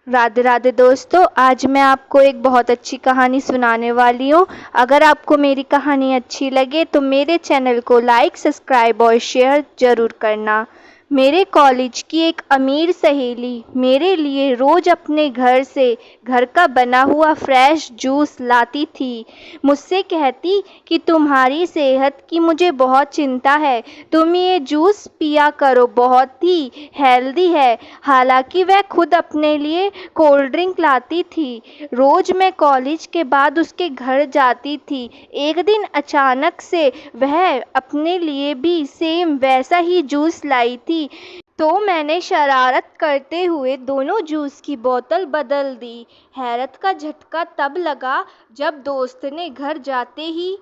राधे राधे दोस्तों, आज मैं आपको एक बहुत अच्छी कहानी सुनाने वाली हूँ। अगर आपको मेरी कहानी अच्छी लगे तो मेरे चैनल को लाइक, सब्सक्राइब और शेयर ज़रूर करना। मेरे कॉलेज की एक अमीर सहेली मेरे लिए रोज़ अपने घर से घर का बना हुआ फ्रेश जूस लाती थी। मुझसे कहती कि तुम्हारी सेहत की मुझे बहुत चिंता है, तुम ये जूस पिया करो, बहुत ही हेल्दी है। हालांकि वह खुद अपने लिए कोल्ड ड्रिंक लाती थी। रोज मैं कॉलेज के बाद उसके घर जाती थी। एक दिन अचानक से वह अपने लिए भी सेम वैसा ही जूस लाई थी, तो मैंने शरारत करते हुए दोनों जूस की बोतल बदल दी। हैरत का झटका तब लगा जब दोस्त ने घर जाते ही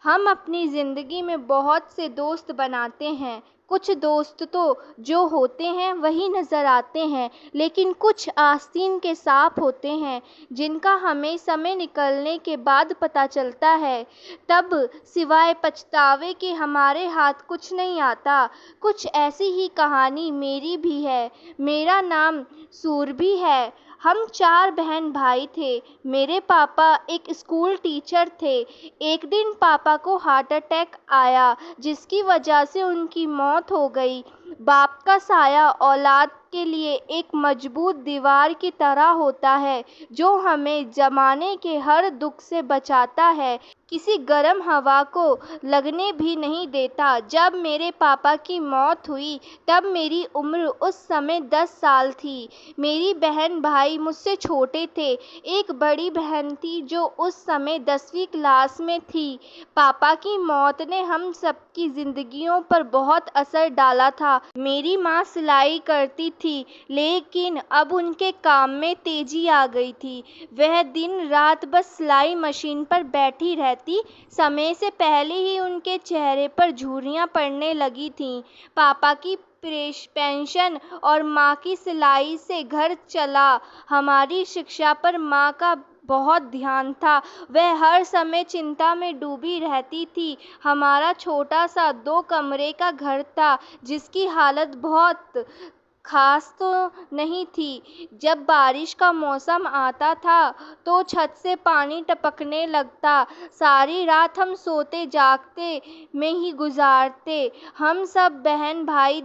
हम अपनी ज़िंदगी में बहुत से दोस्त बनाते हैं। कुछ दोस्त तो जो होते हैं वही नज़र आते हैं, लेकिन कुछ आस्तीन के सांप होते हैं जिनका हमें समय निकलने के बाद पता चलता है। तब सिवाय पछतावे के हमारे हाथ कुछ नहीं आता। कुछ ऐसी ही कहानी मेरी भी है। मेरा नाम सूरभि है। हम 4 बहन भाई थे। मेरे पापा एक स्कूल टीचर थे। एक दिन पापा को हार्ट अटैक आया, जिसकी वजह से उनकी मौत हो गई। बाप का साया औलाद के लिए एक मजबूत दीवार की तरह होता है, जो हमें जमाने के हर दुख से बचाता है, किसी गर्म हवा को लगने भी नहीं देता। जब मेरे पापा की मौत हुई तब मेरी उम्र उस समय 10 साल थी। मेरी बहन भाई मुझसे छोटे थे। एक बड़ी बहन थी जो उस समय 10वीं क्लास में थी। पापा की मौत ने हम सबकी जिंदगियों पर बहुत असर डाला था। मेरी माँ सिलाई करती थी, लेकिन अब उनके काम में तेजी आ गई थी। वह दिन रात बस सिलाई मशीन पर बैठी रहती। समय से पहले ही उनके चेहरे पर झुर्रियाँ पड़ने लगी थीं। पापा की पेंशन और माँ की सिलाई से घर चला। हमारी शिक्षा पर माँ का बहुत ध्यान था। वह हर समय चिंता में डूबी रहती थी। हमारा छोटा सा 2 कमरे का घर था, जिसकी हालत बहुत खास तो नहीं थी। जब बारिश का मौसम आता था तो छत से पानी टपकने लगता। सारी रात हम सोते जागते में ही गुजारते। हम सब बहन भाई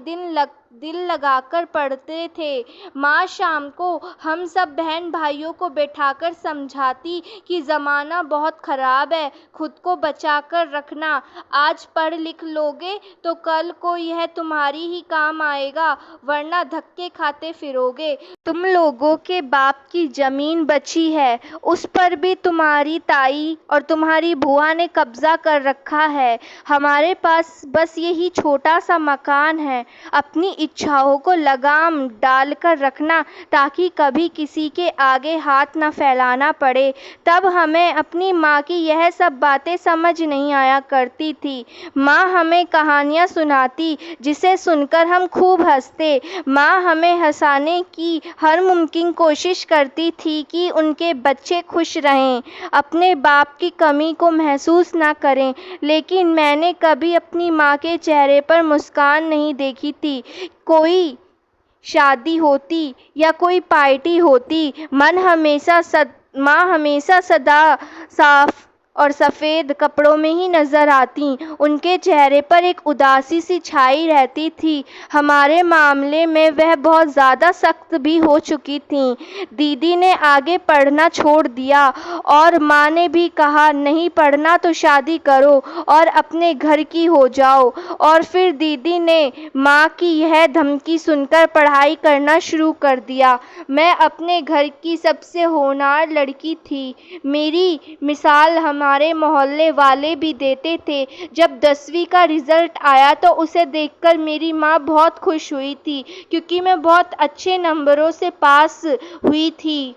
दिल लगाकर पढ़ते थे। माँ शाम को हम सब बहन भाइयों को बैठाकर समझाती कि ज़माना बहुत ख़राब है, खुद को बचा कर रखना। आज पढ़ लिख लोगे तो कल को यह तुम्हारी ही काम आएगा, वरना धक्के खाते फिरोगे। तुम लोगों के बाप की ज़मीन बची है, उस पर भी तुम्हारी ताई और तुम्हारी बुआ ने कब्ज़ा कर रखा है। हमारे पास बस यही छोटा सा मकान है। अपनी इच्छाओं को लगाम डालकर रखना, ताकि कभी किसी के आगे हाथ न फैलाना पड़े। तब हमें अपनी माँ की यह सब बातें समझ नहीं आया करती थी। माँ हमें कहानियाँ सुनाती, जिसे सुनकर हम खूब हंसते। माँ हमें हंसाने की हर मुमकिन कोशिश करती थी कि उनके बच्चे खुश रहें, अपने बाप की कमी को महसूस ना करें। लेकिन मैंने कभी अपनी माँ के चेहरे पर मुस्कान नहीं देखी थी। कोई शादी होती या कोई पार्टी होती, माँ हमेशा सदा साफ और सफ़ेद कपड़ों में ही नज़र आती। उनके चेहरे पर एक उदासी सी छाई रहती थी। हमारे मामले में वह बहुत ज़्यादा सख्त भी हो चुकी थीं। दीदी ने आगे पढ़ना छोड़ दिया और माँ ने भी कहा, नहीं पढ़ना तो शादी करो और अपने घर की हो जाओ। और फिर दीदी ने माँ की यह धमकी सुनकर पढ़ाई करना शुरू कर दिया। मैं अपने घर की सबसे होनहार लड़की थी। मेरी मिसाल हमारे मोहल्ले वाले भी देते थे। जब 10वीं का रिज़ल्ट आया तो उसे देखकर मेरी माँ बहुत खुश हुई थी, क्योंकि मैं बहुत अच्छे नंबरों से पास हुई थी।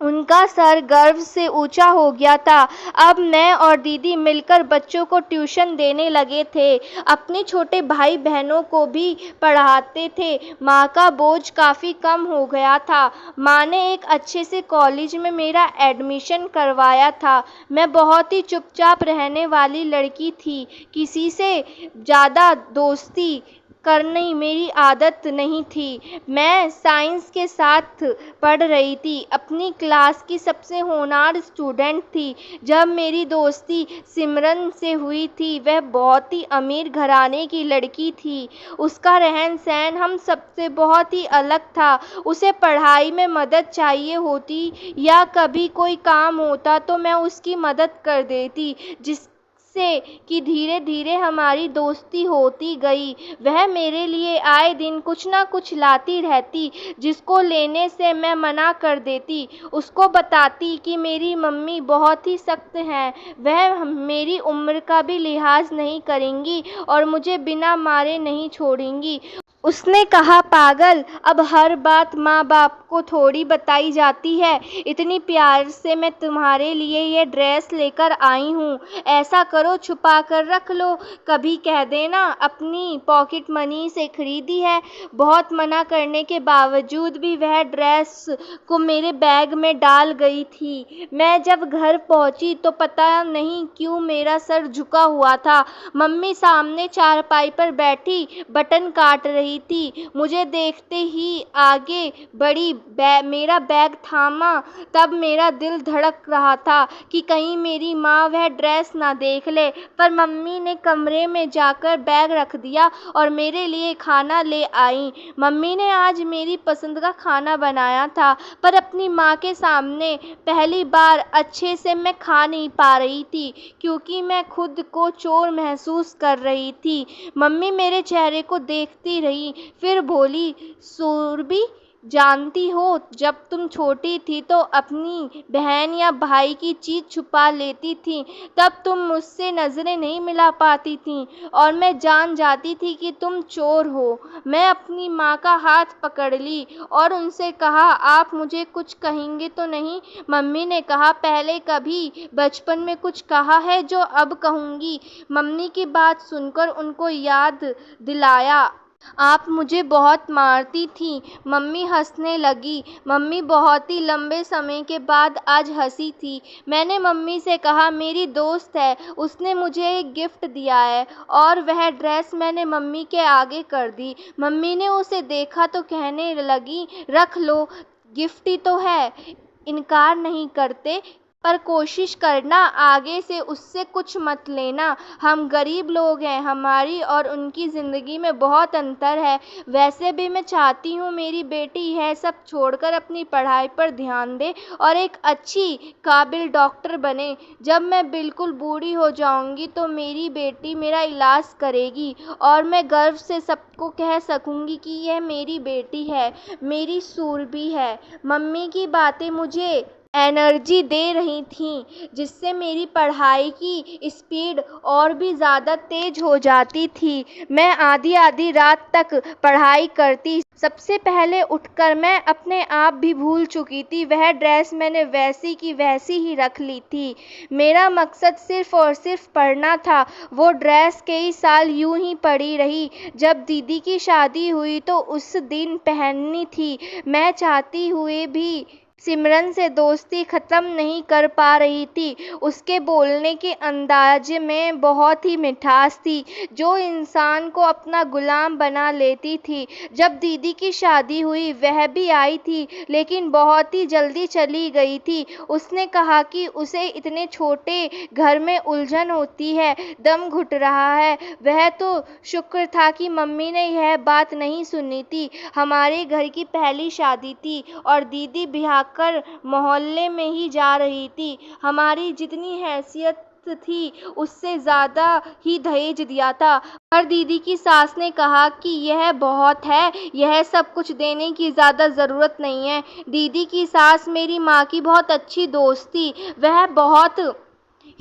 उनका सर गर्व से ऊंचा हो गया था। अब मैं और दीदी मिलकर बच्चों को ट्यूशन देने लगे थे। अपने छोटे भाई बहनों को भी पढ़ाते थे। माँ का बोझ काफ़ी कम हो गया था। माँ ने एक अच्छे से कॉलेज में मेरा एडमिशन करवाया था। मैं बहुत ही चुपचाप रहने वाली लड़की थी। किसी से ज़्यादा दोस्ती करनी मेरी आदत नहीं थी। मैं साइंस के साथ पढ़ रही थी, अपनी क्लास की सबसे होनहार स्टूडेंट थी। जब मेरी दोस्ती सिमरन से हुई थी, वह बहुत ही अमीर घराने की लड़की थी। उसका रहन-सहन हम सबसे बहुत ही अलग था। उसे पढ़ाई में मदद चाहिए होती या कभी कोई काम होता तो मैं उसकी मदद कर देती, जिससे कि धीरे-धीरे हमारी दोस्ती होती गई। वह मेरे लिए आए दिन कुछ न कुछ लाती रहती, जिसको लेने से मैं मना कर देती। उसको बताती कि मेरी मम्मी बहुत ही सख्त हैं, वह मेरी उम्र का भी लिहाज नहीं करेंगी और मुझे बिना मारे नहीं छोड़ेंगी। उसने कहा, पागल, अब हर बात माँ बाप को थोड़ी बताई जाती है। इतनी प्यार से मैं तुम्हारे लिए ये ड्रेस लेकर आई हूँ, ऐसा करो छुपा कर रख लो, कभी कह देना अपनी पॉकेट मनी से खरीदी है। बहुत मना करने के बावजूद भी वह ड्रेस को मेरे बैग में डाल गई थी। मैं जब घर पहुँची तो पता नहीं क्यों मेरा सर झुका हुआ था। मम्मी सामने चारपाई पर बैठी बटन काट रही थी। मुझे देखते ही आगे बढ़ी, मेरा बैग थामा। तब मेरा दिल धड़क रहा था कि कहीं मेरी माँ वह ड्रेस ना देख ले, पर मम्मी ने कमरे में जाकर बैग रख दिया और मेरे लिए खाना ले आई। मम्मी ने आज मेरी पसंद का खाना बनाया था, पर अपनी माँ के सामने पहली बार अच्छे से मैं खा नहीं पा रही थी, क्योंकि मैं खुद को चोर महसूस कर रही थी। मम्मी मेरे चेहरे को देखती रही, फिर बोली, सुरभि, जानती हो, जब तुम छोटी थी तो अपनी बहन या भाई की चीज छुपा लेती थी, तब तुम मुझसे नजरें नहीं मिला पाती थी और मैं जान जाती थी कि तुम चोर हो। मैं अपनी माँ का हाथ पकड़ ली और उनसे कहा, आप मुझे कुछ कहेंगे तो नहीं? मम्मी ने कहा, पहले कभी बचपन में कुछ कहा है जो अब कहूँगी? मम्मी की बात सुनकर उनको याद दिलाया, आप मुझे बहुत मारती थीं। मम्मी हंसने लगी। मम्मी बहुत ही लंबे समय के बाद आज हंसी थी। मैंने मम्मी से कहा, मेरी दोस्त है, उसने मुझे एक गिफ्ट दिया है, और वह ड्रेस मैंने मम्मी के आगे कर दी। मम्मी ने उसे देखा तो कहने लगी, रख लो, गिफ्ट ही तो है, इनकार नहीं करते, पर कोशिश करना, आगे से उससे कुछ मत लेना। हम गरीब लोग हैं, हमारी और उनकी ज़िंदगी में बहुत अंतर है। वैसे भी मैं चाहती हूँ मेरी बेटी यह सब छोड़कर अपनी पढ़ाई पर ध्यान दे और एक अच्छी काबिल डॉक्टर बने। जब मैं बिल्कुल बूढ़ी हो जाऊँगी तो मेरी बेटी मेरा इलाज करेगी और मैं गर्व से सबको कह सकूँगी कि यह मेरी बेटी है, मेरी सुरभि है। मम्मी की बातें मुझे एनर्जी दे रही थीं, जिससे मेरी पढ़ाई की स्पीड और भी ज़्यादा तेज हो जाती थी। मैं आधी-आधी रात तक पढ़ाई करती। सबसे पहले उठकर मैं अपने आप भी भूल चुकी थी। वह ड्रेस मैंने वैसी की वैसी ही रख ली थी। मेरा मकसद सिर्फ और सिर्फ पढ़ना था। वो ड्रेस कई साल यूं ही पड़ी रही। जब दीदी की शादी हुई तो उस दिन पहननी थी। मैं चाहती हुए भी सिमरन से दोस्ती ख़त्म नहीं कर पा रही थी। उसके बोलने के अंदाज में बहुत ही मिठास थी, जो इंसान को अपना गुलाम बना लेती थी। जब दीदी की शादी हुई, वह भी आई थी, लेकिन बहुत ही जल्दी चली गई थी। उसने कहा कि उसे इतने छोटे घर में उलझन होती है, दम घुट रहा है। वह तो शुक्र था कि मम्मी ने यह बात नहीं सुनी थी। हमारे घर की पहली शादी थी और दीदी ब्याह कर मोहल्ले में ही जा रही थी। हमारी जितनी हैसियत थी उससे ज़्यादा ही दहेज दिया था, पर दीदी की सास ने कहा कि यह बहुत है, यह सब कुछ देने की ज़्यादा ज़रूरत नहीं है। दीदी की सास मेरी माँ की बहुत अच्छी दोस्त थी। वह बहुत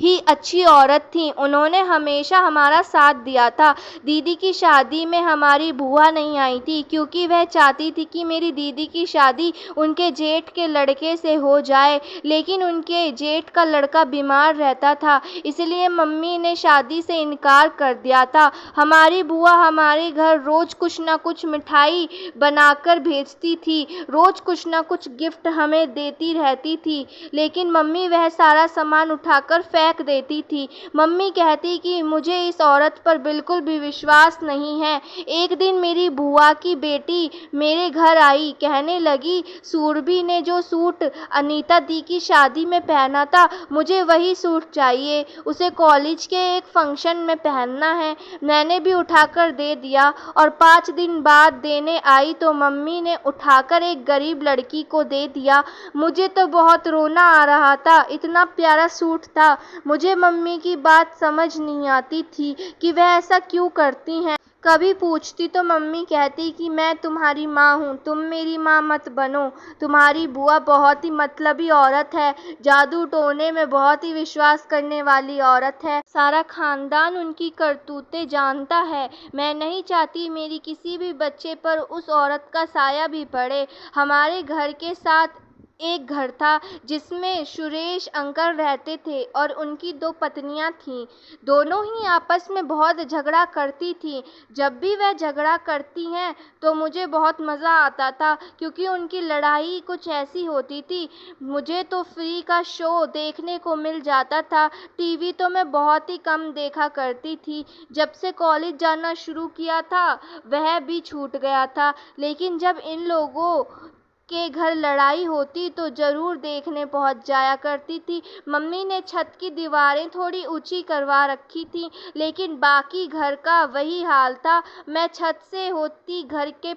ही अच्छी औरत थी। उन्होंने हमेशा हमारा साथ दिया था। दीदी की शादी में हमारी बुआ नहीं आई थी, क्योंकि वह चाहती थी कि मेरी दीदी की शादी उनके जेठ के लड़के से हो जाए, लेकिन उनके जेठ का लड़का बीमार रहता था, इसलिए मम्मी ने शादी से इनकार कर दिया था। हमारी बुआ हमारे घर रोज़ कुछ न कुछ मिठाई बनाकर भेजती थी, रोज़ कुछ न कुछ गिफ्ट हमें देती रहती थी, लेकिन मम्मी वह सारा सामान उठाकर फेंक फेंक देती थी। मम्मी कहती कि मुझे इस औरत पर बिल्कुल भी विश्वास नहीं है। एक दिन मेरी बुआ की बेटी मेरे घर आई, कहने लगी, सूरभि ने जो सूट अनीता दी की शादी में पहना था, मुझे वही सूट चाहिए, उसे कॉलेज के एक फंक्शन में पहनना है। मैंने भी उठाकर दे दिया और 5 दिन बाद देने आई तो मम्मी ने उठाकर एक गरीब लड़की को दे दिया। मुझे तो बहुत रोना आ रहा था, इतना प्यारा सूट था। मुझे मम्मी की बात समझ नहीं आती थी कि वह ऐसा क्यों करती हैं। कभी पूछती तो मम्मी कहती कि मैं तुम्हारी माँ हूँ, तुम मेरी माँ मत बनो। तुम्हारी बुआ बहुत ही मतलबी औरत है, जादू टोने में बहुत ही विश्वास करने वाली औरत है। सारा खानदान उनकी करतूतें जानता है। मैं नहीं चाहती मेरी किसी भी बच्चे पर उस औरत का साया भी पड़े। हमारे घर के साथ एक घर था जिसमें सुरेश अंकल रहते थे और उनकी 2 पत्नियां थीं। दोनों ही आपस में बहुत झगड़ा करती थीं। जब भी वह झगड़ा करती हैं तो मुझे बहुत मज़ा आता था, क्योंकि उनकी लड़ाई कुछ ऐसी होती थी। मुझे तो फ्री का शो देखने को मिल जाता था। टीवी तो मैं बहुत ही कम देखा करती थी। जब से कॉलेज जाना शुरू किया था वह भी छूट गया था। लेकिन जब इन लोगों के घर लड़ाई होती तो ज़रूर देखने पहुंच जाया करती थी। मम्मी ने छत की दीवारें थोड़ी ऊंची करवा रखी थी, लेकिन बाकी घर का वही हाल था। मैं छत से होती घर के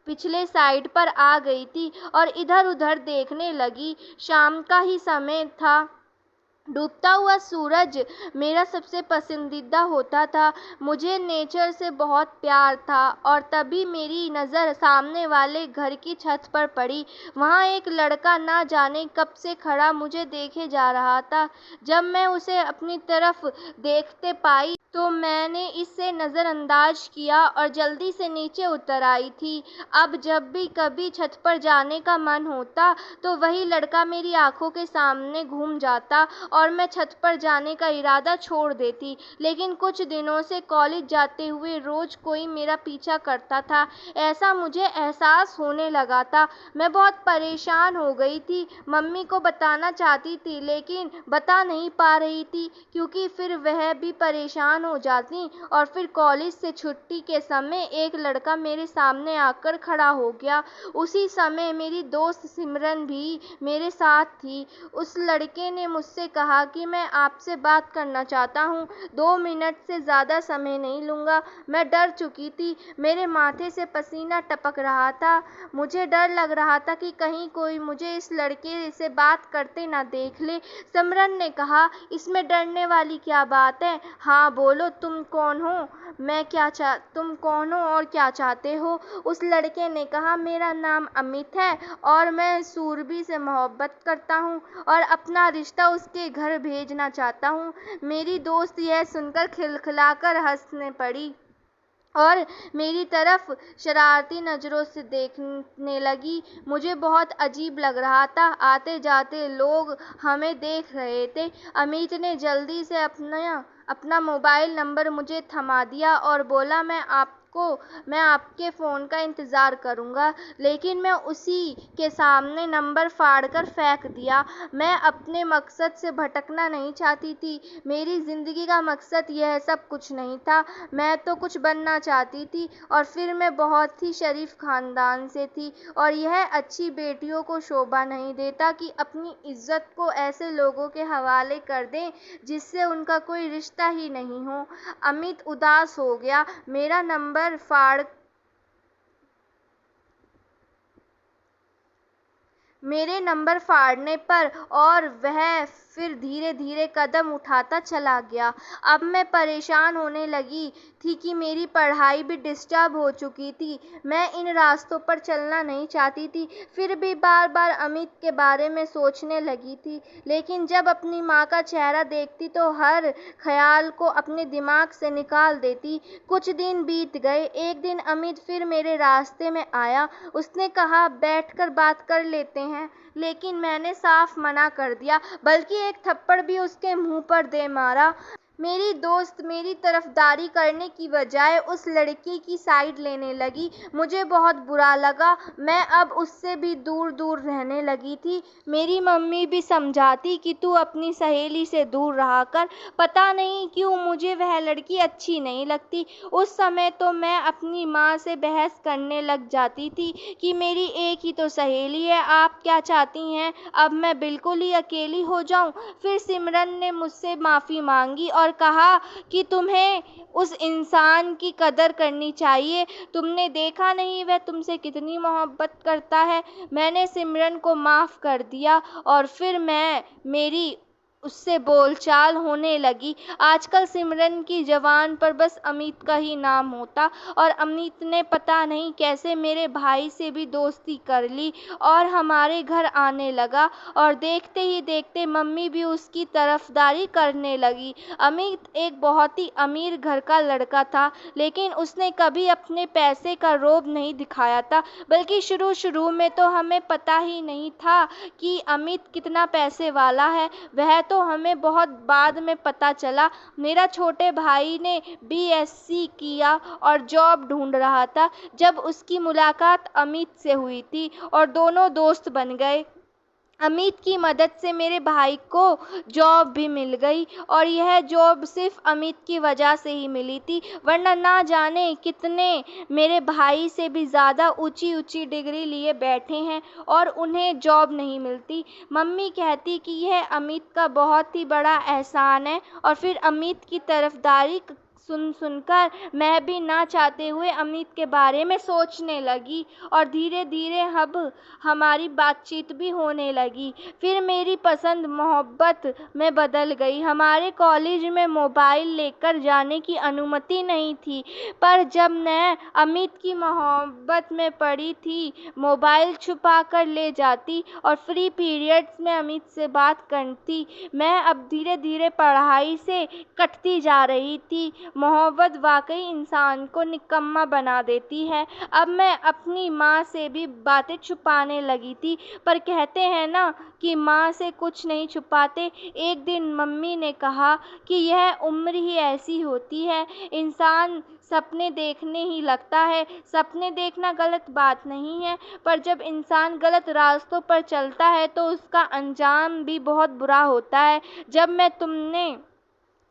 पिछले साइड पर आ गई थी और इधर-उधर देखने लगी। शाम का ही समय था। डूबता हुआ सूरज मेरा सबसे पसंदीदा होता था। मुझे नेचर से बहुत प्यार था और तभी मेरी नज़र सामने वाले घर की छत पर पड़ी। वहाँ एक लड़का ना जाने कब से खड़ा मुझे देखे जा रहा था। जब मैं उसे अपनी तरफ देखते पाई तो मैंने इसे नज़रअंदाज किया और जल्दी से नीचे उतर आई थी। अब जब भी कभी छत पर जाने का मन होता तो वही लड़का मेरी आंखों के सामने घूम जाता और मैं छत पर जाने का इरादा छोड़ देती। लेकिन कुछ दिनों से कॉलेज जाते हुए रोज़ कोई मेरा पीछा करता था, ऐसा मुझे एहसास होने लगा था। मैं बहुत परेशान हो गई थी। मम्मी को बताना चाहती थी लेकिन बता नहीं पा रही थी, क्योंकि फिर वह भी परेशान हो जाती। और फिर कॉलेज से छुट्टी के समय एक लड़का मेरे सामने आकर खड़ा हो गया। उसी समय मेरी दोस्त सिमरन भी मेरे साथ थी। उस लड़के ने मुझसे कहा कि मैं आपसे बात करना चाहता हूँ, 2 मिनट से ज़्यादा समय नहीं लूँगा। मैं डर चुकी थी, मेरे माथे से पसीना टपक रहा था। मुझे डर लग रहा था कि कहीं कोई मुझे इस लड़के से बात करते ना देख ले। सिमरन ने कहा, इसमें डरने वाली क्या बात है? हाँ बोलो, तुम कौन हो और क्या चाहते हो? उस लड़के ने कहा, मेरा नाम अमित है और मैं सूरभि से मोहब्बत करता हूँ और अपना रिश्ता उसके घर भेजना चाहता हूँ। मेरी दोस्त यह सुनकर खिलखिलाकर हंसने पड़ी और मेरी तरफ शरारती नज़रों से देखने लगी। मुझे बहुत अजीब लग रहा था। आते जाते लोग हमें देख रहे थे। अमित ने जल्दी से अपना मोबाइल नंबर मुझे थमा दिया और बोला, मैं आपके फ़ोन का इंतज़ार करूँगा। लेकिन मैं उसी के सामने नंबर फाड़कर फेंक दिया। मैं अपने मकसद से भटकना नहीं चाहती थी। मेरी ज़िंदगी का मकसद यह सब कुछ नहीं था। मैं तो कुछ बनना चाहती थी और फिर मैं बहुत ही शरीफ ख़ानदान से थी और यह अच्छी बेटियों को शोभा नहीं देता कि अपनी इज़्ज़त को ऐसे लोगों के हवाले कर दें जिससे उनका कोई रिश्ता ही नहीं हो। अमित उदास हो गया। मेरे नंबर फाड़ने पर और वह फिर धीरे धीरे कदम उठाता चला गया। अब मैं परेशान होने लगी थी कि मेरी पढ़ाई भी डिस्टर्ब हो चुकी थी। मैं इन रास्तों पर चलना नहीं चाहती थी, फिर भी बार बार अमित के बारे में सोचने लगी थी। लेकिन जब अपनी माँ का चेहरा देखती तो हर ख्याल को अपने दिमाग से निकाल देती। कुछ दिन बीत गए। एक दिन अमित फिर मेरे रास्ते में आया। उसने कहा, बैठकर बात कर लेते हैं। लेकिन मैंने साफ मना कर दिया, बल्कि एक थप्पड़ भी उसके मुंह पर दे मारा। मेरी दोस्त मेरी तरफदारी करने की बजाय उस लड़की की साइड लेने लगी। मुझे बहुत बुरा लगा। मैं अब उससे भी दूर दूर रहने लगी थी। मेरी मम्मी भी समझाती कि तू अपनी सहेली से दूर रहा कर। पता नहीं क्यों मुझे वह लड़की अच्छी नहीं लगती। उस समय तो मैं अपनी माँ से बहस करने लग जाती थी कि मेरी एक ही तो सहेली है, आप क्या चाहती हैं, अब मैं बिल्कुल ही अकेली हो जाऊं। फिर सिमरन ने मुझसे माफ़ी मांगी और कहा कि तुम्हें उस इंसान की कदर करनी चाहिए। तुमने देखा नहीं वह तुमसे कितनी मोहब्बत करता है। मैंने सिमरन को माफ़ कर दिया और फिर मेरी उससे बोलचाल होने लगी। आजकल सिमरन की ज़बान पर बस अमित का ही नाम होता और अमित ने पता नहीं कैसे मेरे भाई से भी दोस्ती कर ली और हमारे घर आने लगा और देखते ही देखते मम्मी भी उसकी तरफदारी करने लगी। अमित एक बहुत ही अमीर घर का लड़का था, लेकिन उसने कभी अपने पैसे का रौब नहीं दिखाया था, बल्कि शुरू में तो हमें पता ही नहीं था कि अमित कितना पैसे वाला है। वह तो हमें बहुत बाद में पता चला। मेरा छोटे भाई ने बीएससी किया और जॉब ढूंढ रहा था जब उसकी मुलाकात अमित से हुई थी और दोनों दोस्त बन गए। अमित की मदद से मेरे भाई को जॉब भी मिल गई और यह जॉब सिर्फ अमित की वजह से ही मिली थी, वरना ना जाने कितने मेरे भाई से भी ज़्यादा ऊंची ऊंची डिग्री लिए बैठे हैं और उन्हें जॉब नहीं मिलती। मम्मी कहती कि यह अमित का बहुत ही बड़ा एहसान है और फिर अमित की तरफदारी सुनकर मैं भी ना चाहते हुए अमित के बारे में सोचने लगी और धीरे धीरे अब हमारी बातचीत भी होने लगी। फिर मेरी पसंद मोहब्बत में बदल गई। हमारे कॉलेज में मोबाइल लेकर जाने की अनुमति नहीं थी, पर जब मैं अमित की मोहब्बत में पड़ी थी, मोबाइल छुपा कर ले जाती और फ्री पीरियड्स में अमित से बात करती। मैं अब धीरे धीरे पढ़ाई से कटती जा रही थी। मोहब्बत वाकई इंसान को निकम्मा बना देती है। अब मैं अपनी माँ से भी बातें छुपाने लगी थी, पर कहते हैं ना कि माँ से कुछ नहीं छुपाते। एक दिन मम्मी ने कहा कि यह उम्र ही ऐसी होती है, इंसान सपने देखने ही लगता है। सपने देखना गलत बात नहीं है, पर जब इंसान गलत रास्तों पर चलता है तो उसका अंजाम भी बहुत बुरा होता है।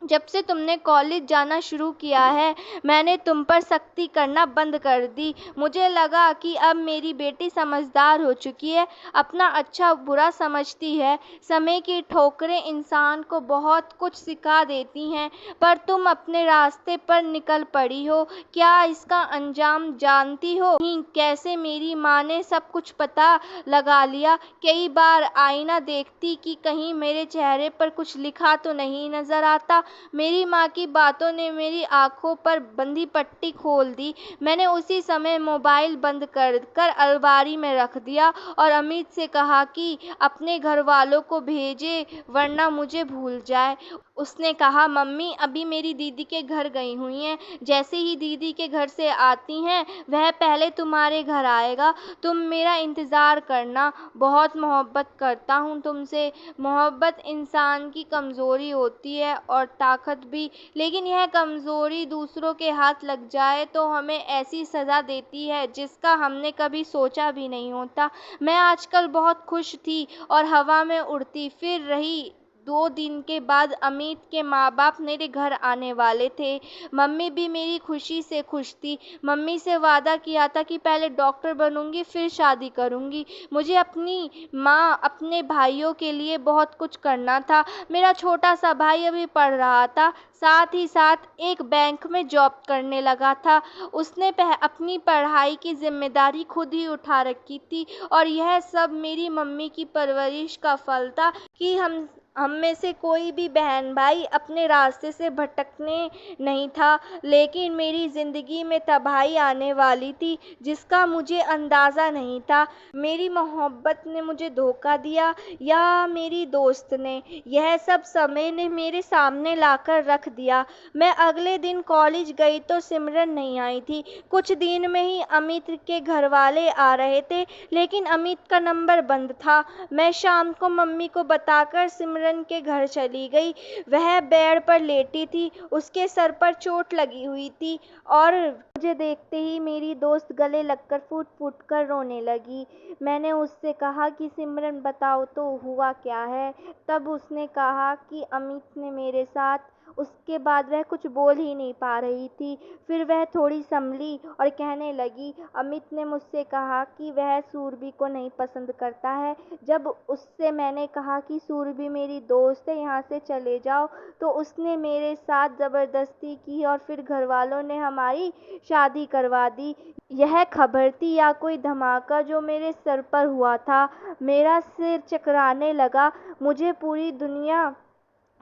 जब से तुमने कॉलेज जाना शुरू किया है, मैंने तुम पर सख्ती करना बंद कर दी। मुझे लगा कि अब मेरी बेटी समझदार हो चुकी है, अपना अच्छा बुरा समझती है। समय की ठोकरें इंसान को बहुत कुछ सिखा देती हैं, पर तुम अपने रास्ते पर निकल पड़ी हो। क्या इसका अंजाम जानती हो? कैसे मेरी माँ ने सब कुछ पता लगा लिया। कई बार आईना देखती कि कहीं मेरे चेहरे पर कुछ लिखा तो नहीं नजर आता। मेरी माँ की बातों ने मेरी आंखों पर बंधी पट्टी खोल दी। मैंने उसी समय मोबाइल बंद कर अलमारी में रख दिया और अमित से कहा कि अपने घर वालों को भेजे, वरना मुझे भूल जाए। उसने कहा, मम्मी अभी मेरी दीदी के घर गई हुई हैं, जैसे ही दीदी के घर से आती हैं वह पहले तुम्हारे घर आएगा। तुम मेरा इंतज़ार करना। बहुत मोहब्बत करता हूँ तुमसे। मोहब्बत इंसान की कमज़ोरी होती है और ताकत भी, लेकिन यह कमज़ोरी दूसरों के हाथ लग जाए तो हमें ऐसी सज़ा देती है जिसका हमने कभी सोचा भी नहीं होता। मैं आजकल बहुत खुश थी और हवा में उड़ती फिर रही। 2 दिन के बाद अमित के माँ बाप मेरे घर आने वाले थे। मम्मी भी मेरी खुशी से खुश थी। मम्मी से वादा किया था कि पहले डॉक्टर बनूंगी फिर शादी करूंगी। मुझे अपनी माँ अपने भाइयों के लिए बहुत कुछ करना था। मेरा छोटा सा भाई अभी पढ़ रहा था, साथ ही साथ एक बैंक में जॉब करने लगा था। उसने अपनी पढ़ाई की जिम्मेदारी खुद ही उठा रखी थी और यह सब मेरी मम्मी की परवरिश का फल था कि हम में से कोई भी बहन भाई अपने रास्ते से भटकने नहीं था। लेकिन मेरी ज़िंदगी में तबाही आने वाली थी जिसका मुझे अंदाज़ा नहीं था। मेरी मोहब्बत ने मुझे धोखा दिया या मेरी दोस्त ने, यह सब समय ने मेरे सामने लाकर रख दिया। मैं अगले दिन कॉलेज गई तो सिमरन नहीं आई थी। कुछ दिन में ही अमित के घर वाले आ रहे थे, लेकिन अमित का नंबर बंद था। मैं शाम को मम्मी को बताकर सिमरन सिमरन के घर चली गई। वह बेड पर लेटी थी, उसके सर पर चोट लगी हुई थी और मुझे देखते ही मेरी दोस्त गले लगकर फूट फूट कर रोने लगी। मैंने उससे कहा कि सिमरन बताओ तो हुआ क्या है। तब उसने कहा कि अमित ने मेरे साथ। उसके बाद वह कुछ बोल ही नहीं पा रही थी। फिर वह थोड़ी संभली और कहने लगी, अमित ने मुझसे कहा कि वह सूरभि को नहीं पसंद करता है। जब उससे मैंने कहा कि सूरभि मेरी दोस्त है, यहाँ से चले जाओ, तो उसने मेरे साथ ज़बरदस्ती की और फिर घर वालों ने हमारी शादी करवा दी। यह खबर थी या कोई धमाका जो मेरे सर पर हुआ था। मेरा सिर चकराने लगा, मुझे पूरी दुनिया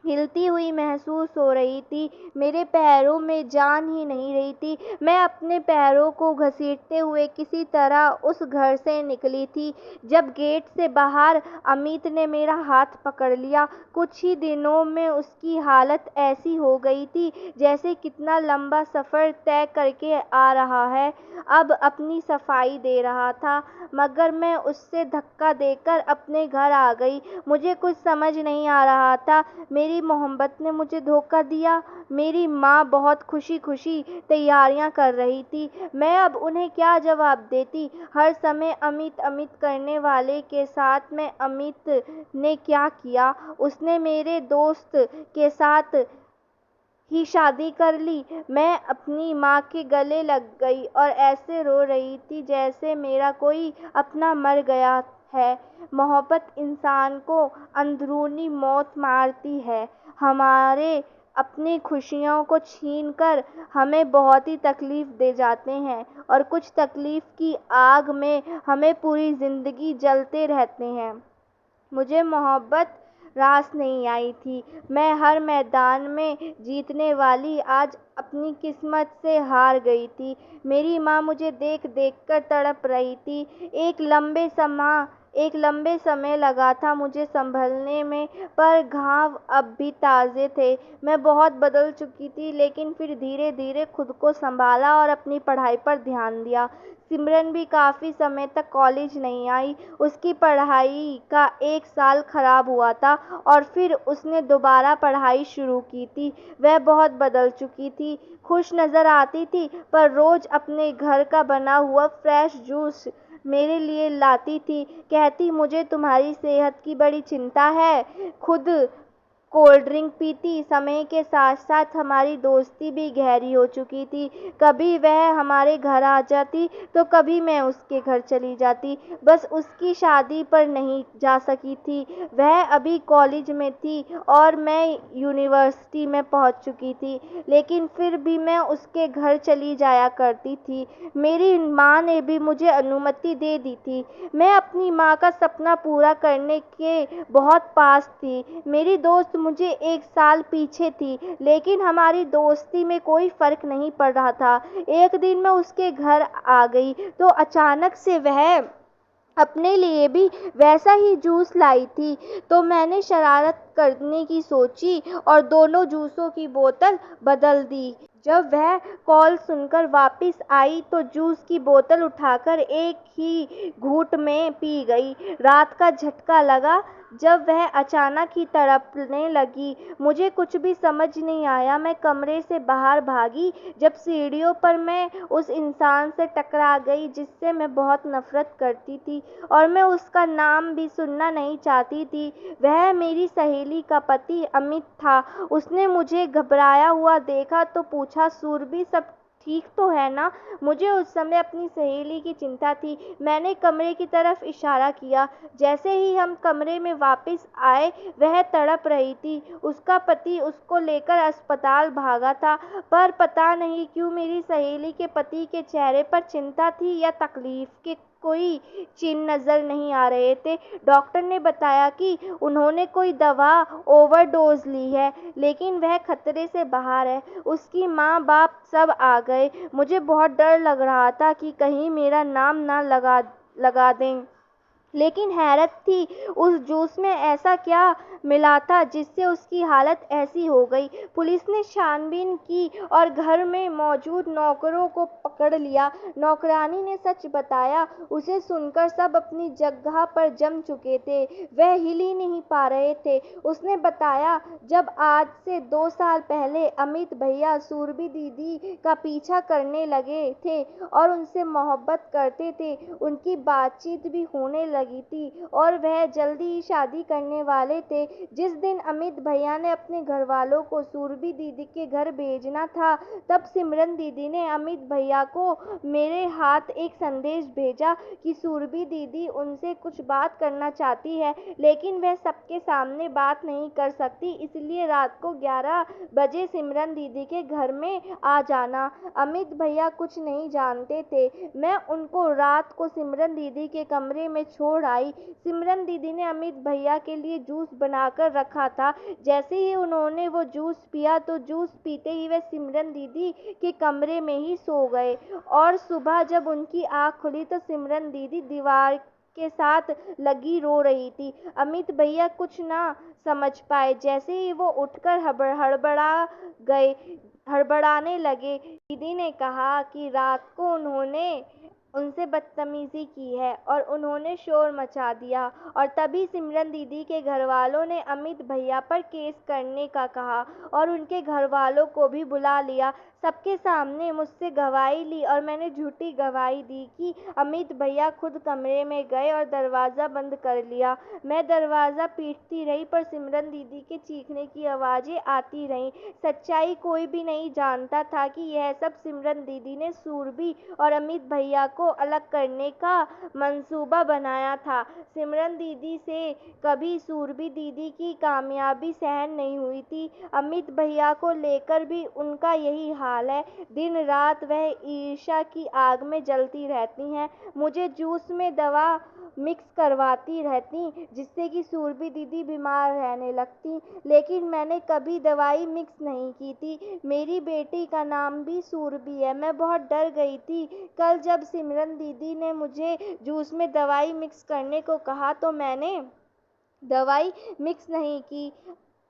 हिलती हुई महसूस हो रही थी। मेरे पैरों में जान ही नहीं रही थी। मैं अपने पैरों को घसीटते हुए किसी तरह उस घर से निकली थी। जब गेट से बाहर अमित ने मेरा हाथ पकड़ लिया। कुछ ही दिनों में उसकी हालत ऐसी हो गई थी जैसे कितना लंबा सफ़र तय करके आ रहा है, अब अपनी सफाई दे रहा था। मगर मैं उससे धक्का देकर अपने घर आ गई। मुझे कुछ समझ नहीं आ रहा था। मेरी मोहब्बत ने मुझे धोखा दिया। मेरी माँ बहुत खुशी खुशी तैयारियां कर रही थी। मैं अब उन्हें क्या जवाब देती। हर समय अमित अमित करने वाले के साथ में अमित ने क्या किया। उसने मेरे दोस्त के साथ ही शादी कर ली। मैं अपनी माँ के गले लग गई और ऐसे रो रही थी जैसे मेरा कोई अपना मर गया है। मोहब्बत इंसान को अंदरूनी मौत मारती है। हमारे अपनी खुशियों को छीन कर हमें बहुत ही तकलीफ़ दे जाते हैं और कुछ तकलीफ़ की आग में हमें पूरी ज़िंदगी जलते रहते हैं। मुझे मोहब्बत रास नहीं आई थी। मैं हर मैदान में जीतने वाली आज अपनी किस्मत से हार गई थी। मेरी माँ मुझे देख देख कर तड़प रही थी। एक लंबे समय लगा था मुझे संभलने में, पर घाव अब भी ताज़े थे। मैं बहुत बदल चुकी थी, लेकिन फिर धीरे धीरे खुद को संभाला और अपनी पढ़ाई पर ध्यान दिया। सिमरन भी काफ़ी समय तक कॉलेज नहीं आई। उसकी पढ़ाई का 1 साल खराब हुआ था और फिर उसने दोबारा पढ़ाई शुरू की थी। वह बहुत बदल चुकी थी। खुश नज़र आती थी, पर रोज़ अपने घर का बना हुआ फ्रेश जूस मेरे लिए लाती थी। कहती, मुझे तुम्हारी सेहत की बड़ी चिंता है। खुद कोल्ड ड्रिंक पीती। समय के साथ साथ हमारी दोस्ती भी गहरी हो चुकी थी। कभी वह हमारे घर आ जाती तो कभी मैं उसके घर चली जाती। बस उसकी शादी पर नहीं जा सकी थी। वह अभी कॉलेज में थी और मैं यूनिवर्सिटी में पहुंच चुकी थी, लेकिन फिर भी मैं उसके घर चली जाया करती थी। मेरी माँ ने भी मुझे अनुमति दे दी थी। मैं अपनी माँ का सपना पूरा करने के बहुत पास थी। मेरी दोस्त मुझे 1 साल पीछे थी, लेकिन हमारी दोस्ती में कोई फ़र्क नहीं पड़ रहा था। एक दिन मैं उसके घर आ गई तो अचानक से वह अपने लिए भी वैसा ही जूस लाई थी। तो मैंने शरारत करने की सोची और दोनों जूसों की बोतल बदल दी। जब वह कॉल सुनकर वापस आई तो जूस की बोतल उठाकर एक ही घूंट में पी गई। रात का झटका लगा जब वह अचानक ही तड़पने लगी। मुझे कुछ भी समझ नहीं आया। मैं कमरे से बाहर भागी। जब सीढ़ियों पर मैं उस इंसान से टकरा गई जिससे मैं बहुत नफरत करती थी और मैं उसका नाम भी सुनना नहीं चाहती थी। वह मेरी सहेली का पति अमित था। उसने मुझे घबराया हुआ देखा तो पूछा, सूरभि सब ठीक तो है ना? मुझे उस समय अपनी सहेली की चिंता थी। मैंने कमरे की तरफ इशारा किया। जैसे ही हम कमरे में वापस आए वह तड़प रही थी। उसका पति उसको लेकर अस्पताल भागा था, पर पता नहीं क्यों मेरी सहेली के पति के चेहरे पर चिंता थी या तकलीफ के कोई चिन्ह नज़र नहीं आ रहे थे। डॉक्टर ने बताया कि उन्होंने कोई दवा ओवरडोज ली है, लेकिन वह खतरे से बाहर है। उसकी माँ बाप सब आ गए। मुझे बहुत डर लग रहा था कि कहीं मेरा नाम ना लगा दें, लेकिन हैरत थी, उस जूस में ऐसा क्या मिला था जिससे उसकी हालत ऐसी हो गई। पुलिस ने छानबीन की और घर में मौजूद नौकरों को पकड़ लिया। नौकरानी ने सच बताया। उसे सुनकर सब अपनी जगह पर जम चुके थे, वह हिल ही नहीं पा रहे थे। उसने बताया, जब आज से 2 साल पहले अमित भैया सुरभि दीदी का पीछा करने लगे थे और उनसे मोहब्बत करते थे, उनकी बातचीत भी होने लगी थी और वह जल्दी ही शादी करने वाले थे। जिस दिन अमित भैया ने अपने घर वालों को सुरभि दीदी के घर भेजना था, तब सिमरन दीदी ने अमित भैया को मेरे हाथ एक संदेश भेजा कि सुरभि दीदी उनसे कुछ बात करना चाहती है, लेकिन वह सबके सामने बात नहीं कर सकती, इसलिए रात को 11 बजे सिमरन दीदी के घर में आ जाना। अमित भैया कुछ नहीं जानते थे। मैं उनको रात को सिमरन दीदी के कमरे में छोड़ आई। सिमरन दीदी ने अमित भैया के लिए जूस बनाकर रखा था। जैसे ही उन्होंने वो जूस पिया तो जूस पीते ही वे सिमरन दीदी के कमरे में ही सो गए और सुबह जब उनकी आँख खुली तो सिमरन दीदी दीवार के साथ लगी रो रही थी। अमित भैया कुछ ना समझ पाए। जैसे ही वो उठकर हड़बड़ाने लगे। दीदी ने कहा कि रात को उन्होंने उनसे बदतमीजी की है और उन्होंने शोर मचा दिया और तभी सिमरन दीदी के घर वालों ने अमित भैया पर केस करने का कहा और उनके घर वालों को भी बुला लिया। सबके सामने मुझसे गवाही ली और मैंने झूठी गवाही दी कि अमित भैया खुद कमरे में गए और दरवाज़ा बंद कर लिया। मैं दरवाज़ा पीटती रही पर सिमरन दीदी के चीखने की आवाज़ें आती रहीं। सच्चाई कोई भी नहीं जानता था कि यह सब सिमरन दीदी ने सुरभि और अमित भैया को अलग करने का मंसूबा बनाया था। सिमरन दीदी से कभी सुरभि दीदी की कामयाबी सहन नहीं हुई थी। अमित भैया को लेकर भी उनका यही हाल है। दिन रात वह ईर्ष्या की आग में जलती रहती हैं। मुझे जूस में दवा मिक्स करवाती रहती जिससे कि सुरभि दीदी बीमार रहने लगती, लेकिन मैंने कभी दवाई मिक्स नहीं की थी। मेरी बेटी का नाम भी सुरभि है। मैं बहुत डर गई थी। कल जब सिमरन दीदी ने मुझे जूस में दवाई मिक्स करने को कहा तो मैंने दवाई मिक्स नहीं की।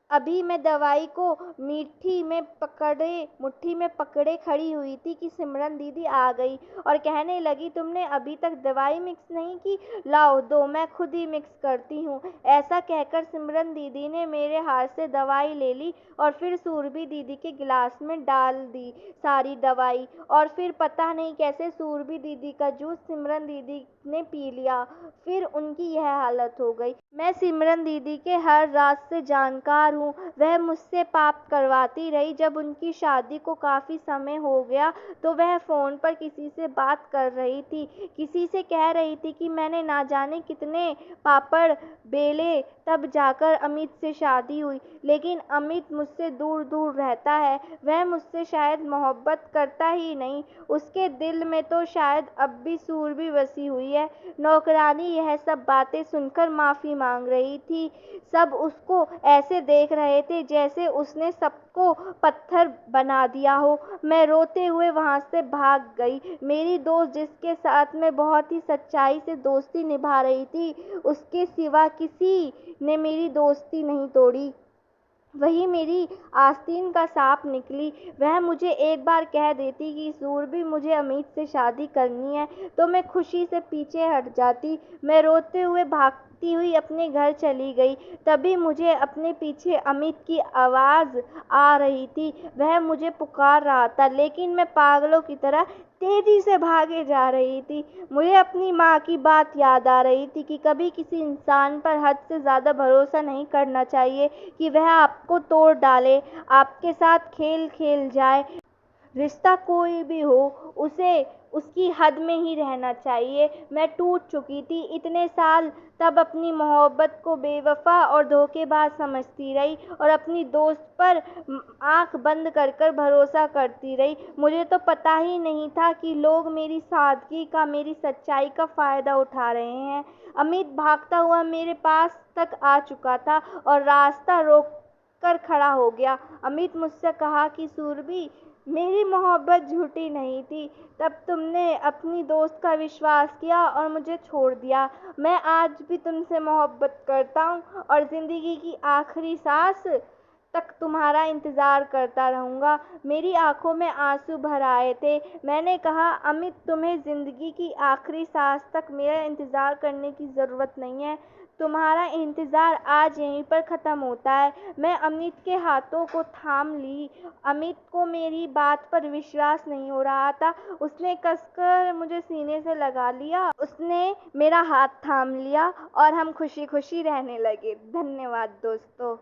अभी मैं दवाई को मुट्ठी में पकड़े खड़ी हुई थी कि सिमरन दीदी आ गई और कहने लगी, तुमने अभी तक दवाई मिक्स नहीं की, लाओ दो, मैं खुद ही मिक्स करती हूँ। ऐसा कहकर सिमरन दीदी ने मेरे हाथ से दवाई ले ली और फिर सुरभि दीदी के गिलास में डाल दी सारी दवाई और फिर पता नहीं कैसे सुरभि दीदी का जूस सिमरन दीदी ने पी लिया। फिर उनकी यह हालत हो गई। मैं सिमरन दीदी के हर राज से जानकार हूँ। वह मुझसे पाप करवाती रही। जब उनकी शादी को काफ़ी समय हो गया तो वह फ़ोन पर किसी से बात कर रही थी, किसी से कह रही थी कि मैंने ना जाने कितने पापड़ बेले तब जाकर अमित से शादी हुई, लेकिन अमित मुझसे दूर दूर रहता है। वह मुझसे शायद मोहब्बत करता ही नहीं, उसके दिल में तो शायद अब भी सुरभि बसी हुई है। नौकरानी यह सब बातें सुनकर माफ़ी मांग रही थी। सब उसको ऐसे देख रहे थे जैसे उसने सबको पत्थर बना दिया हो। मैं रोते हुए वहाँ से भाग गई। मेरी दोस्त जिसके साथ मैं बहुत ही सच्चाई से दोस्ती निभा रही थी, उसके सिवा किसी ने मेरी दोस्ती नहीं तोड़ी। वही मेरी आस्तीन का सांप निकली। वह मुझे एक बार कह देती कि सुरभि मुझे अमित से शादी करनी है तो मैं खुशी से पीछे हट जाती। मैं रोते हुए भागती हुई अपने घर चली गई। तभी मुझे अपने पीछे अमित की आवाज़ आ रही थी। वह मुझे पुकार रहा था, लेकिन मैं पागलों की तरह तेज़ी से भागे जा रही थी। मुझे अपनी माँ की बात याद आ रही थी कि कभी किसी इंसान पर हद से ज़्यादा भरोसा नहीं करना चाहिए कि वह आपको तोड़ डाले, आपके साथ खेल खेल जाए। रिश्ता कोई भी हो, उसे उसकी हद में ही रहना चाहिए। मैं टूट चुकी थी इतने साल, तब अपनी मोहब्बत को बेवफा और धोखेबाज समझती रही और अपनी दोस्त पर आंख बंद कर कर भरोसा करती रही। मुझे तो पता ही नहीं था कि लोग मेरी सादगी का, मेरी सच्चाई का फ़ायदा उठा रहे हैं। अमित भागता हुआ मेरे पास तक आ चुका था और रास्ता रोक कर खड़ा हो गया। अमित मुझसे कहा कि सुरभि, मेरी मोहब्बत झूठी नहीं थी। तब तुमने अपनी दोस्त का विश्वास किया और मुझे छोड़ दिया। मैं आज भी तुमसे मोहब्बत करता हूँ और ज़िंदगी की आखिरी सांस तक तुम्हारा इंतज़ार करता रहूँगा। मेरी आंखों में आंसू भर आए थे। मैंने कहा, अमित, तुम्हें ज़िंदगी की आखिरी सांस तक मेरा इंतज़ार करने की ज़रूरत नहीं है। तुम्हारा इंतज़ार आज यहीं पर ख़त्म होता है। मैं अमित के हाथों को थाम ली। अमित को मेरी बात पर विश्वास नहीं हो रहा था। उसने कसकर मुझे सीने से लगा लिया। उसने मेरा हाथ थाम लिया और हम खुशी खुशी रहने लगे। धन्यवाद दोस्तों।